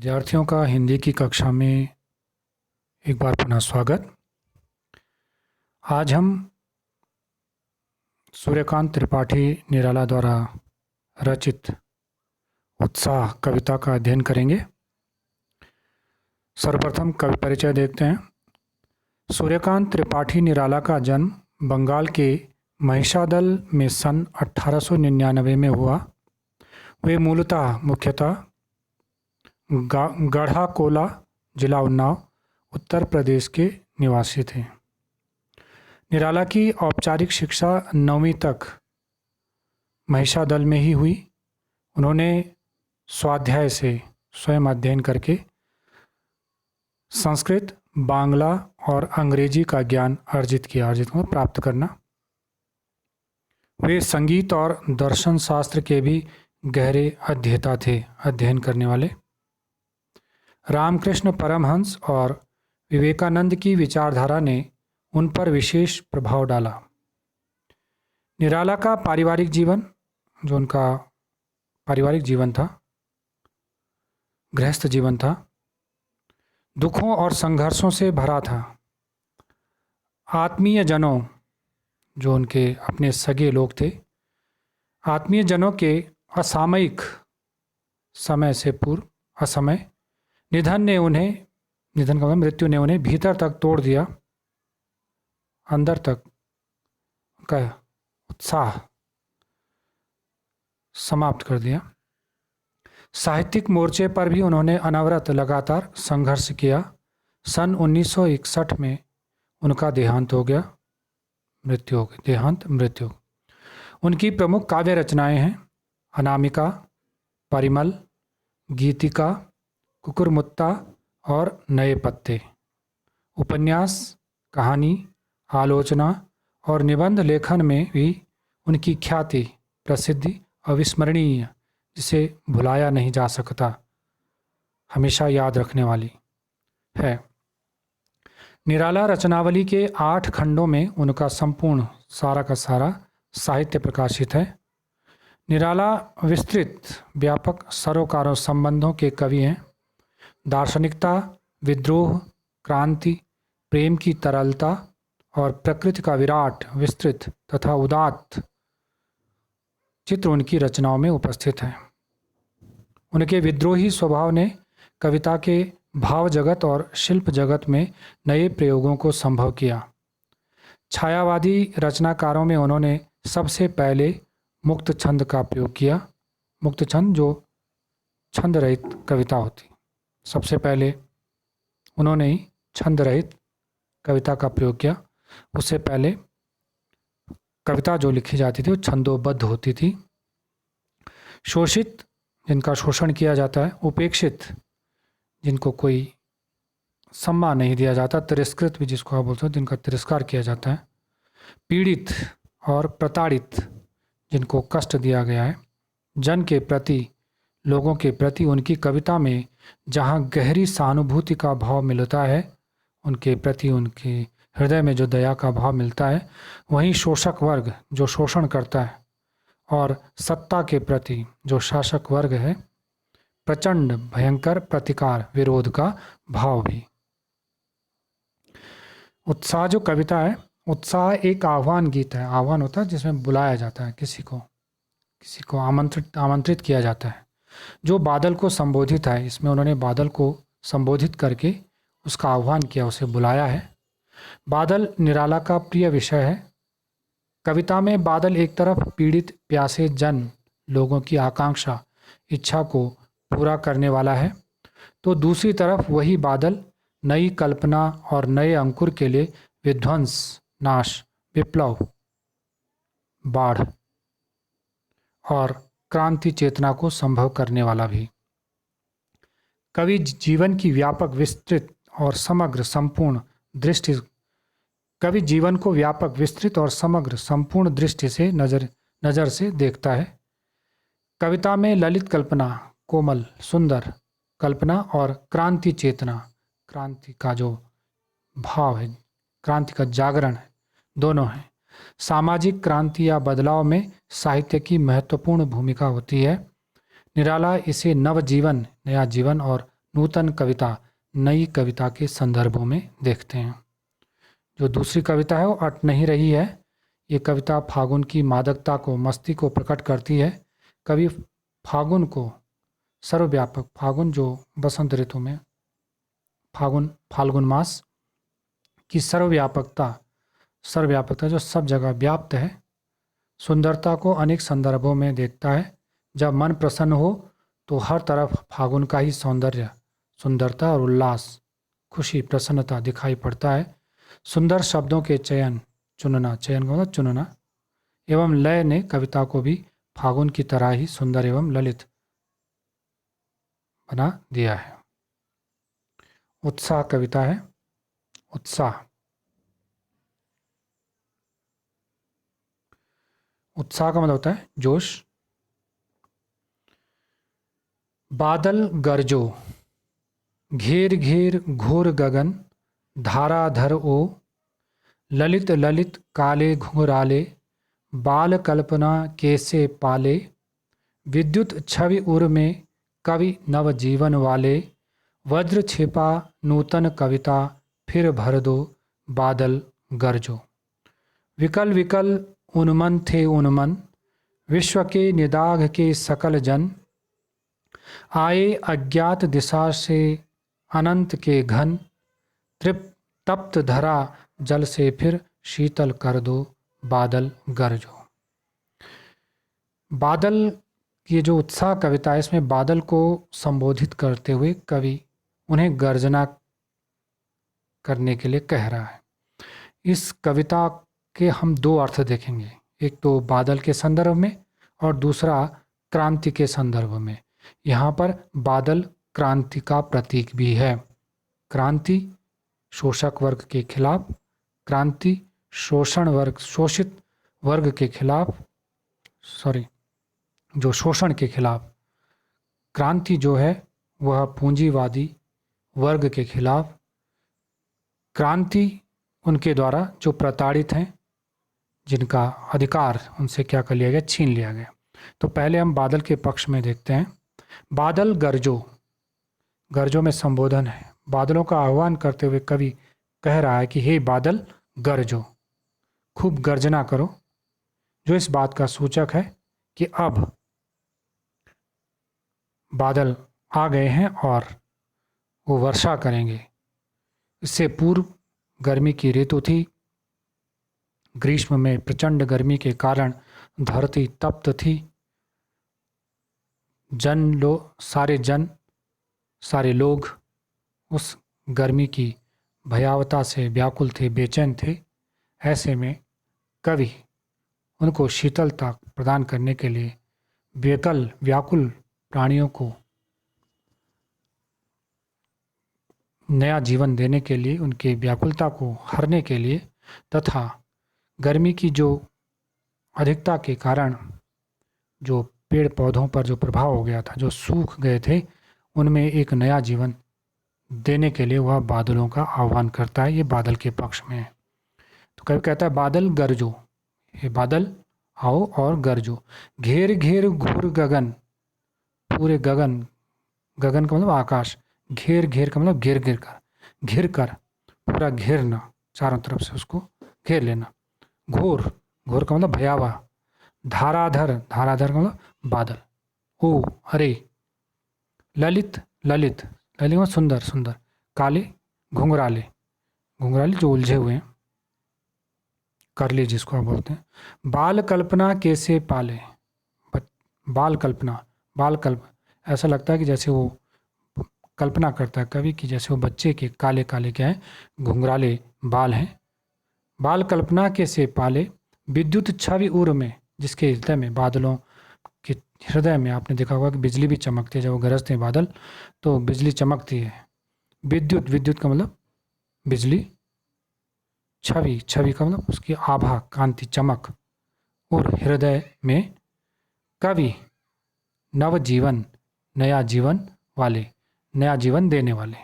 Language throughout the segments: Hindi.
विद्यार्थियों का हिंदी की कक्षा में एक बार पुनः स्वागत। आज हम सूर्यकांत त्रिपाठी निराला द्वारा रचित उत्साह कविता का अध्ययन करेंगे। सर्वप्रथम कवि परिचय देखते हैं। सूर्यकांत त्रिपाठी निराला का जन्म बंगाल के महिषादल में सन 1899 में हुआ। वे मुख्यतः गढ़ाकोला जिला उन्नाव उत्तर प्रदेश के निवासी थे। निराला की औपचारिक शिक्षा 9वीं तक महिषादल में ही हुई। उन्होंने स्वाध्याय से स्वयं अध्ययन करके संस्कृत, बांग्ला और अंग्रेजी का ज्ञान प्राप्त करना। वे संगीत और दर्शन शास्त्र के भी गहरे अध्येता थे, अध्ययन करने वाले। रामकृष्ण परमहंस और विवेकानंद की विचारधारा ने उन पर विशेष प्रभाव डाला। निराला का पारिवारिक जीवन, जो उनका पारिवारिक जीवन था, गृहस्थ जीवन था, दुखों और संघर्षों से भरा था। आत्मीय जनों, जो उनके अपने सगे लोग थे, आत्मीय जनों के असामयिक समय से पूर्व असमय मृत्यु ने उन्हें भीतर तक तोड़ दिया। अंदर तक उनका उत्साह समाप्त कर दिया। साहित्यिक मोर्चे पर भी उन्होंने अनवरत लगातार संघर्ष किया। सन 1961 में उनका मृत्यु। उनकी प्रमुख काव्य रचनाएं हैं अनामिका, परिमल, गीतिका, कुकुरमुत्ता और नए पत्ते। उपन्यास, कहानी, आलोचना और निबंध लेखन में भी उनकी ख्याति, प्रसिद्धि अविस्मरणीय, जिसे भुलाया नहीं जा सकता, हमेशा याद रखने वाली है। निराला रचनावली के 8 खंडों में उनका संपूर्ण सारा का सारा साहित्य प्रकाशित है। निराला विस्तृत, व्यापक सरोकारों संबंधों के कवि हैं। दार्शनिकता, विद्रोह, क्रांति, प्रेम की तरलता और प्रकृति का विराट, विस्तृत तथा उदात्त चित्र उनकी रचनाओं में उपस्थित हैं। उनके विद्रोही स्वभाव ने कविता के भाव जगत और शिल्प जगत में नए प्रयोगों को संभव किया। छायावादी रचनाकारों में उन्होंने सबसे पहले मुक्त छंद का प्रयोग किया। मुक्त छंद, जो छंद रहित कविता होती, सबसे पहले उन्होंने ही छंद रहित कविता का प्रयोग किया। उससे पहले कविता जो लिखी जाती थी वो छंदोबद्ध होती थी। शोषित, जिनका शोषण किया जाता है, उपेक्षित, जिनको कोई सम्मान नहीं दिया जाता, तिरस्कृत भी जिसको आप बोलते हो, जिनका तिरस्कार किया जाता है, पीड़ित और प्रताड़ित, जिनको कष्ट दिया गया है, जन के प्रति, लोगों के प्रति उनकी कविता में जहाँ गहरी सहानुभूति का भाव मिलता है, उनके प्रति उनके हृदय में जो दया का भाव मिलता है, वहीं शोषक वर्ग जो शोषण करता है और सत्ता के प्रति जो शासक वर्ग है, प्रचंड भयंकर प्रतिकार, विरोध का भाव भी। उत्साह जो कविता है, उत्साह एक आह्वान गीत है। आह्वान होता है जिसमें बुलाया जाता है, किसी को आमंत्रित किया जाता है। जो बादल को संबोधित है, इसमें उन्होंने बादल को संबोधित करके उसका आह्वान किया, उसे बुलाया है। बादल निराला का प्रिय विषय है। कविता में बादल एक तरफ पीड़ित प्यासे जन लोगों की आकांक्षा, इच्छा को पूरा करने वाला है, तो दूसरी तरफ वही बादल नई कल्पना और नए अंकुर के लिए विध्वंस, नाश, विप्लव, बाढ़ और क्रांति चेतना को संभव करने वाला भी। कवि जीवन की व्यापक, विस्तृत और समग्र संपूर्ण दृष्टि से नज़र से देखता है। कविता में ललित कल्पना, कोमल सुंदर कल्पना और क्रांति चेतना, क्रांति का जो भाव है, क्रांति का जागरण है, दोनों हैं। सामाजिक क्रांति या बदलाव में साहित्य की महत्वपूर्ण भूमिका होती है। निराला इसे नया जीवन और नूतन कविता, नई कविता के संदर्भों में देखते हैं। जो दूसरी कविता है वो अट नहीं रही है। ये कविता फागुन की मादकता को, मस्ती को प्रकट करती है। कवि फागुन को सर्वव्यापक, फागुन जो बसंत ऋतु में फाल्गुन मास की सर्वव्यापकता जो सब जगह व्याप्त है, सुंदरता को अनेक संदर्भों में देखता है। जब मन प्रसन्न हो तो हर तरफ फागुन का ही सौंदर्य, सुंदरता और उल्लास, खुशी, प्रसन्नता दिखाई पड़ता है। सुंदर शब्दों के चयन का मतलब चुनना एवं लय ने कविता को भी फागुन की तरह ही सुंदर एवं ललित बना दिया है। उत्साह कविता है। उत्साह का मतलब होता है जोश। बादल गरजो, घेर घेर घोर गगन, धाराधर ओ, ललित ललित काले घुंघराले, बाल कल्पना कैसे पाले, विद्युत छवि उर में कवि नव जीवन वाले, वज्र छिपा नूतन कविता फिर भर दो, बादल गरजो। विकल विकल उन्मन थे उन्मन, विश्व के निदाघ के सकल जन, आए अज्ञात दिशा से अनंत के घन, तप्त धरा जल से फिर शीतल कर दो, बादल गरजो। बादल, ये जो उत्साह कविता है, इसमें बादल को संबोधित करते हुए कवि उन्हें गर्जना करने के लिए कह रहा है। इस कविता के हम दो अर्थ देखेंगे, एक तो बादल के संदर्भ में और दूसरा क्रांति के संदर्भ में। यहाँ पर बादल क्रांति का प्रतीक भी है। क्रांति शोषक वर्ग के खिलाफ, क्रांति शोषित वर्ग के खिलाफ, जो शोषण के खिलाफ, क्रांति जो है वह पूंजीवादी वर्ग के खिलाफ, क्रांति उनके द्वारा जो प्रताड़ित हैं, जिनका अधिकार उनसे क्या कर लिया गया, छीन लिया गया। तो पहले हम बादल के पक्ष में देखते हैं। बादल गरजो, गरजो में संबोधन है। बादलों का आह्वान करते हुए कवि कह रहा है कि हे बादल गरजो, खूब गर्जना करो, जो इस बात का सूचक है कि अब बादल आ गए हैं और वो वर्षा करेंगे। इससे पूर्व गर्मी की ऋतु थी। ग्रीष्म में प्रचंड गर्मी के कारण धरती तप्त थी। सारे लोग उस गर्मी की भयावता से व्याकुल थे, बेचैन थे। ऐसे में कवि उनको शीतलता प्रदान करने के लिए, व्याकुल प्राणियों को नया जीवन देने के लिए, उनकी व्याकुलता को हरने के लिए तथा गर्मी की जो अधिकता के कारण जो पेड़ पौधों पर जो प्रभाव हो गया था, जो सूख गए थे, उनमें एक नया जीवन देने के लिए वह बादलों का आह्वान करता है। ये बादल के पक्ष में है। तो कवि कहता है बादल गरजो, ये बादल आओ और गरजो। घेर घेर घूर गगन, पूरे गगन, गगन का मतलब आकाश, घेर घेर का मतलब घेर कर पूरा घेरना, चारों तरफ से उसको घेर लेना। घोर का मतलब भयावह। धाराधर का मतलब बादल। ओ अरे, ललित मतलब सुंदर। काले घुंघराले जो उलझे हुए हैं, करली जिसको आप बोलते हैं। बाल कल्पना कैसे पाले, बाल ऐसा लगता है कि जैसे वो कल्पना करता है कवि की, जैसे वो बच्चे के काले क्या है, घुंघराले बाल हैं। बाल कल्पना कैसे पाले, विद्युत छवि उर में, जिसके हृदय में, बादलों के हृदय में आपने देखा होगा कि बिजली भी चमकती है। जब वो गरजते हैं बादल तो बिजली चमकती है। विद्युत का मतलब बिजली, छवि का मतलब उसकी आभा, कांति, चमक, और हृदय में कवि नव जीवन, नया जीवन देने वाले।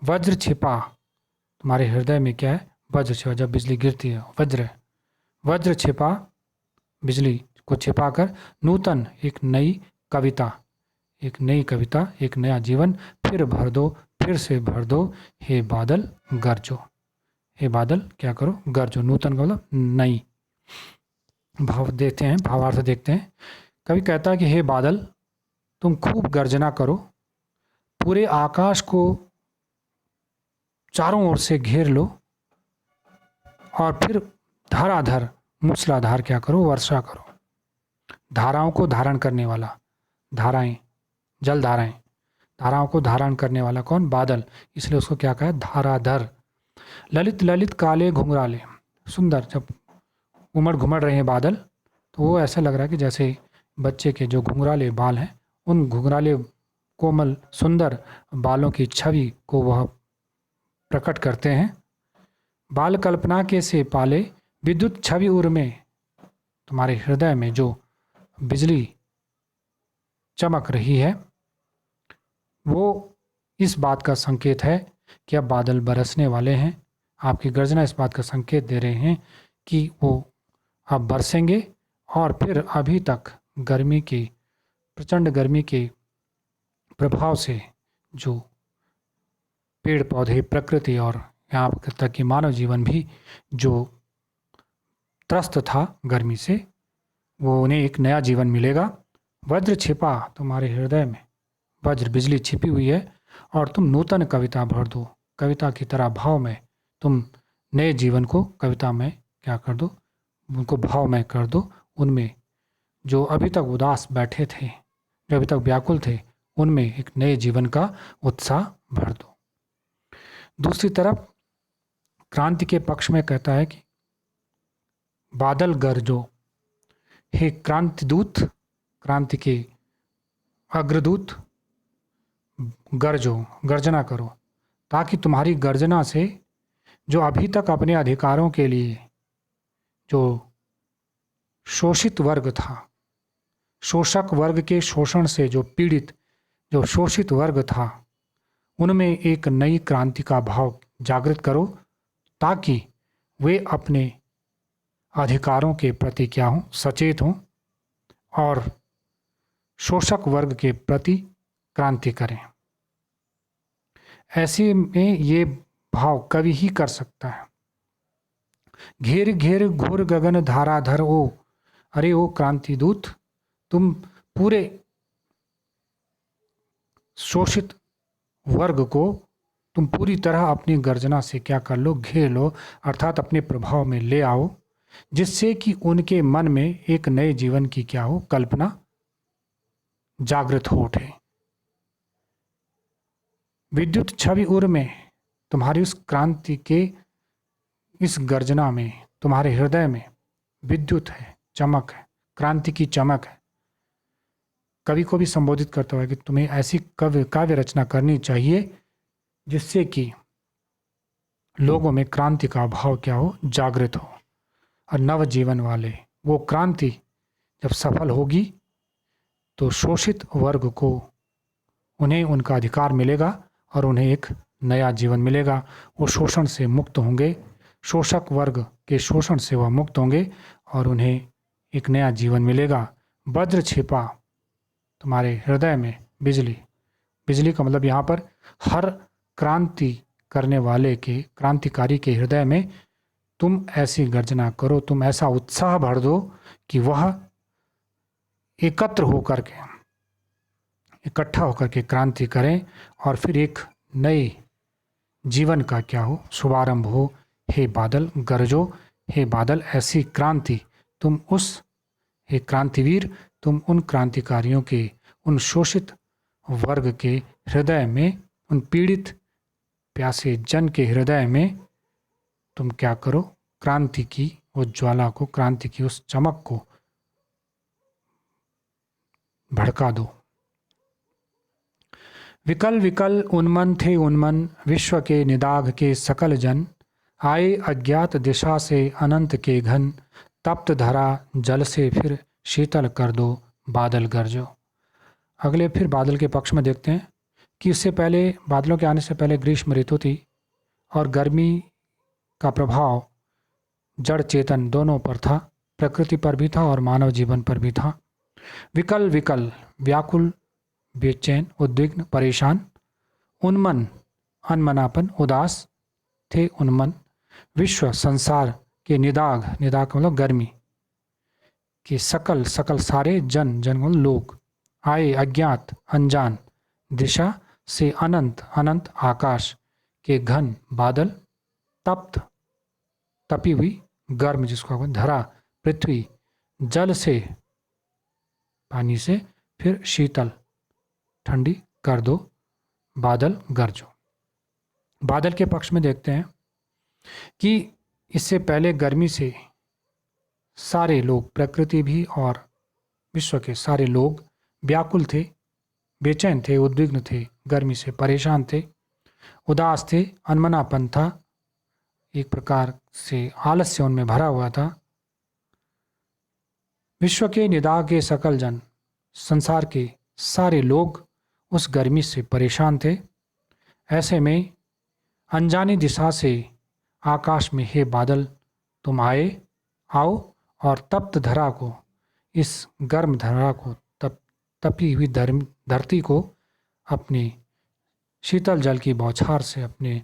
वज्र छिपा, तुम्हारे हृदय में क्या है, वज्र छिपा, जब बिजली गिरती है वज्र छिपा, बिजली को छिपाकर, नूतन एक नई कविता, एक नया जीवन फिर भर दो, फिर से भर दो, हे बादल गरजो। हे बादल क्या करो, गरजो। नूतन का मतलब नई। भाव देते हैं, भावार्थ देखते हैं। कवि कहता है कि हे बादल तुम खूब गर्जना करो, पूरे आकाश को चारों ओर से घेर लो और फिर धाराधर मूसलाधार क्या करो, वर्षा करो। धाराओं को धारण करने वाला, धाराएं, जल धाराएं, धाराओं को धारण करने वाला कौन, बादल, इसलिए उसको क्या कहा, धाराधर। ललित ललित काले घुंघराले, सुंदर, जब उमड़ घुमड़ रहे हैं बादल तो वो ऐसा लग रहा है कि जैसे बच्चे के जो घुंघराले बाल हैं, उन घुंघराले कोमल सुंदर बालों की छवि को वह प्रकट करते हैं। बाल कल्पना के से पाले, विद्युत छवि उर में, तुम्हारे हृदय में जो बिजली चमक रही है वो इस बात का संकेत है कि अब बादल बरसने वाले हैं। आपकी गर्जना इस बात का संकेत दे रहे हैं कि वो अब बरसेंगे और फिर अभी तक गर्मी की, प्रचंड गर्मी के प्रभाव से जो पेड़ पौधे, प्रकृति और यहाँ तक कि मानव जीवन भी जो त्रस्त था गर्मी से, वो उन्हें एक नया जीवन मिलेगा। वज्र छिपा, तुम्हारे हृदय में वज्र बिजली छिपी हुई है और तुम नूतन कविता भर दो, कविता की तरह भाव में तुम नए जीवन को कविता में क्या कर दो, उनको भाव में कर दो। उनमें जो अभी तक उदास बैठे थे, जो अभी तक व्याकुल थे, उनमें एक नए जीवन का उत्साह भर दो। दूसरी तरफ क्रांति के पक्ष में कहता है कि बादल गरजो, हे क्रांति दूत, क्रांति के अग्रदूत, गरजो, गर्जना करो, ताकि तुम्हारी गर्जना से जो अभी तक अपने अधिकारों के लिए जो शोषित वर्ग था, शोषक वर्ग के शोषण से जो पीड़ित, जो शोषित वर्ग था, उनमें एक नई क्रांति का भाव जागृत करो, ताकि वे अपने अधिकारों के प्रति क्या हों, सचेत हों और शोषक वर्ग के प्रति क्रांति करें। ऐसे में ये भाव कवि ही कर सकता है। घेर घेर घोर गगन धाराधर ओ, अरे ओ क्रांति दूत, तुम पूरे शोषित वर्ग को तुम पूरी तरह अपनी गर्जना से क्या कर लो, घेर लो, अर्थात अपने प्रभाव में ले आओ, जिससे कि उनके मन में एक नए जीवन की क्या हो, कल्पना जागृत हो उठे। विद्युत छवि उर में, तुम्हारी उस क्रांति के इस गर्जना में, तुम्हारे हृदय में विद्युत है, चमक है, क्रांति की चमक है। कवि को भी संबोधित करता है कि तुम्हें ऐसी काव्य रचना करनी चाहिए जिससे कि लोगों में क्रांति का भाव क्या हो, जागृत हो और नव जीवन वाले। वो क्रांति जब सफल होगी तो शोषित वर्ग को, उन्हें उनका अधिकार मिलेगा और उन्हें एक नया जीवन मिलेगा। वो शोषण से मुक्त होंगे, शोषक वर्ग के शोषण से वह मुक्त होंगे और उन्हें एक नया जीवन मिलेगा। वज्र छिपा, तुम्हारे हृदय में बिजली, बिजली का मतलब यहाँ पर हर क्रांति करने वाले के, क्रांतिकारी के हृदय में तुम ऐसी गर्जना करो, तुम ऐसा उत्साह भर दो कि वह एकत्र होकर के, इकट्ठा होकर के क्रांति करें और फिर एक नए जीवन का क्या हो, शुभारंभ हो। हे बादल गरजो, हे बादल ऐसी क्रांति, तुम उस, हे क्रांतिवीर, तुम उन क्रांतिकारियों के, उन शोषित वर्ग के हृदय में, उन पीड़ित प्यासे जन के हृदय में तुम क्या करो, क्रांति की उस ज्वाला को, क्रांति की उस चमक को भड़का दो। विकल विकल उन्मन थे उन्मन, विश्व के निदाघ के सकल जन, आए अज्ञात दिशा से अनंत के घन, तप्त धरा जल से फिर शीतल कर दो, बादल गरजो। अगले फिर बादल के पक्ष में देखते हैं कि इससे पहले, बादलों के आने से पहले ग्रीष्म ऋतु थी और गर्मी का प्रभाव जड़ चेतन दोनों पर था, प्रकृति पर भी था और मानव जीवन पर भी था। विकल विकल, व्याकुल, बेचैन, उद्विग्न, परेशान, उन्मन अनमनापन, उदास थे उन्मन। विश्व संसार के निदाघ, निदाघ का मतलब गर्मी, कि सकल सकल सारे जन, जन मतलब लोग, आए अज्ञात अनजान, दिशा से अनंत अनंत आकाश के घन बादल, तप्त तपी हुई गर्म जिसको आप धरा पृथ्वी, जल से पानी से, फिर शीतल ठंडी कर दो, बादल गरजो। बादल के पक्ष में देखते हैं कि इससे पहले गर्मी से सारे लोग, प्रकृति भी और विश्व के सारे लोग व्याकुल थे, बेचैन थे, उद्विग्न थे, गर्मी से परेशान थे, उदास थे, अनमनापन था, एक प्रकार से आलस्य उनमें भरा हुआ था। विश्व के निदाघ के सकल जन, संसार के सारे लोग उस गर्मी से परेशान थे। ऐसे में अनजानी दिशा से आकाश में, हे बादल तुम आओ और तप्त धरा को, इस गर्म धरा को, तपी हुई धरती को अपने शीतल जल की बौछार से, अपने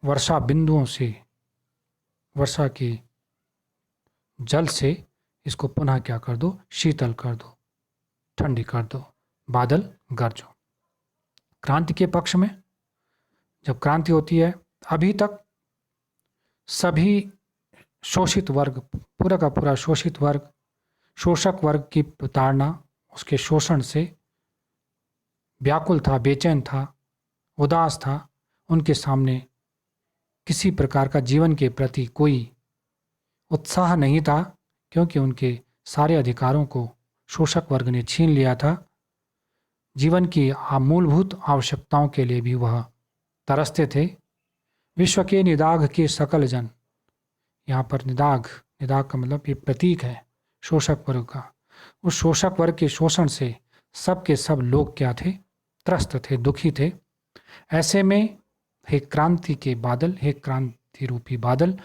वर्षा बिंदुओं से, वर्षा के जल से इसको पुनः क्या कर दो, शीतल कर दो, ठंडी कर दो, बादल गरजो। क्रांति के पक्ष में जब क्रांति होती है, अभी तक सभी शोषित वर्ग, पूरा का पूरा शोषित वर्ग, शोषक वर्ग की प्रताड़ना, उसके शोषण से व्याकुल था, बेचैन था, उदास था। उनके सामने किसी प्रकार का जीवन के प्रति कोई उत्साह नहीं था, क्योंकि उनके सारे अधिकारों को शोषक वर्ग ने छीन लिया था। जीवन की मूलभूत आवश्यकताओं के लिए भी वह तरसते थे। विश्व के निदाघ के सकल जन, यहाँ पर निदाघ, निदाघ का मतलब ये प्रतीक है शोषक वर्ग का। उस शोषक वर्ग के शोषण से सब के सब लोग क्या थे, त्रस्त थे, दुखी थे। ऐसे में हे क्रांति के बादल, हे क्रांति रूपी बादल,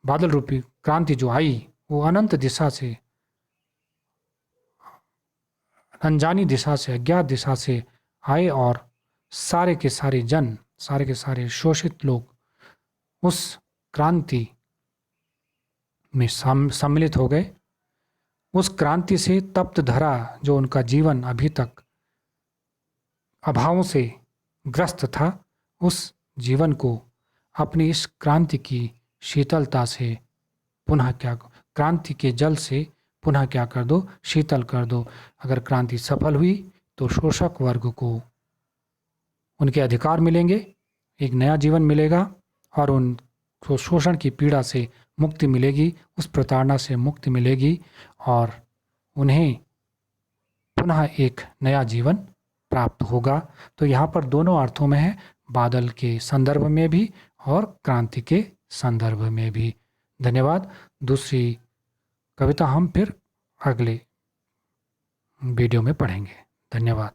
बादल रूपी क्रांति जो आई वो अनंत दिशा से, अनजानी दिशा से, अज्ञात दिशा से आए और सारे के सारे जन, सारे के सारे शोषित लोग उस क्रांति में सम्मिलित हो गए। उस क्रांति से तप्त धरा, जो उनका जीवन अभी तक अभावों से ग्रस्त था, उस जीवन को अपनी इस क्रांति की शीतलता से पुनः क्या, क्रांति के जल से पुनः क्या कर दो, शीतल कर दो। अगर क्रांति सफल हुई तो शोषक वर्ग को उनके अधिकार मिलेंगे, एक नया जीवन मिलेगा और उनको शोषण की पीड़ा से मुक्ति मिलेगी, उस प्रताड़ना से मुक्ति मिलेगी और उन्हें पुनः एक नया जीवन प्राप्त होगा। तो यहाँ पर दोनों अर्थों में है, बादल के संदर्भ में भी और क्रांति के संदर्भ में भी। धन्यवाद। दूसरी कविता हम फिर अगले वीडियो में पढ़ेंगे। धन्यवाद।